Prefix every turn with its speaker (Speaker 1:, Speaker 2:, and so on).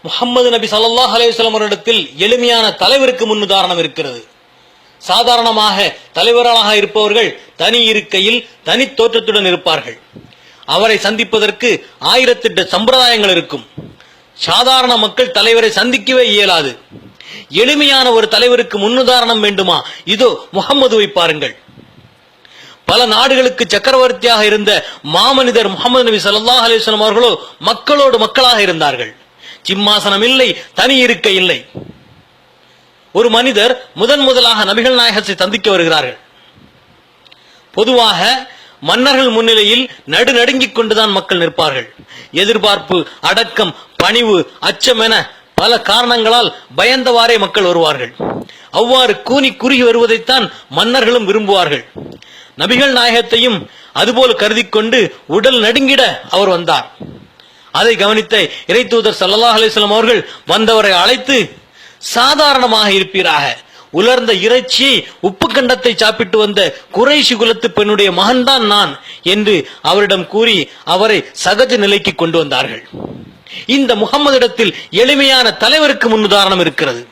Speaker 1: முஹம்மது நபி ஸல்லல்லாஹு அலைஹி வஸல்லம் அவரிடத்தில் எளிமையான தலைவருக்கு முன்னுதாரணம் இருக்கிறது. சாதாரணமாக தலைவராக இருப்பவர்கள் தனி இருக்கையில் தனி தோற்றத்துடன் இருப்பார்கள். அவரை சந்திப்பதற்கு 1008 சம்பிரதாயங்கள் இருக்கும். சாதாரண மக்கள் தலைவரை சந்திக்கவே இயலாது. எளிமையான ஒரு தலைவருக்கு முன்னுதாரணம் வேண்டுமா? இதோ முஹம்மதுவை பாருங்கள். பல நாடுகளுக்கு சக்கரவர்த்தியாக இருந்த மாமனிதர் முஹம்மது நபி ஸல்லல்லாஹு அலைஹி வஸல்லம் அவர்களோ மக்களோடு மக்களாக இருந்தார்கள். சிம்மாசனம் இல்லை, தனி இருக்கை இல்லை. ஒரு மனிதர் முதலாக நபிகள் நாயகத்தை சந்திக்க வருகிறார்கள். பொதுவாக மன்னர்கள் முன்னிலையில் நடுநடுங்கிக் கொண்டுதான் மக்கள் நிற்பார்கள். எதிர்பார்ப்பு, அடக்கம், பணிவு, அச்சம் என பல காரணங்களால் பயந்தவாறே மக்கள் வருவார்கள். அவ்வாறு கூனி குறுகி வருவதைத்தான் மன்னர்களும் விரும்புவார்கள். நபிகள் நாயகத்தையும் அதுபோல் கருதி கொண்டு உடல் நடுங்கிட அவர் வந்தார். அதை கவனித்த இறை தூதர் ஸல்லல்லாஹு அலைஹி வஸல்லம் அவர்கள் வந்தவரை அழைத்து, சாதாரணமாக இருப்பீராக, உலர்ந்த இறைச்சியை உப்பு கண்டத்தை சாப்பிட்டு வந்த குறைஷி குலத்து பெண்ணுடைய மகன்தான் நான் என்று அவரிடம் கூறி அவரை சகஜ நிலைக்கு கொண்டு வந்தார்கள். இந்த முஹம்மதிடத்தில் எளிமையான தலைவருக்கு முன்னுதாரணம் இருக்கிறது.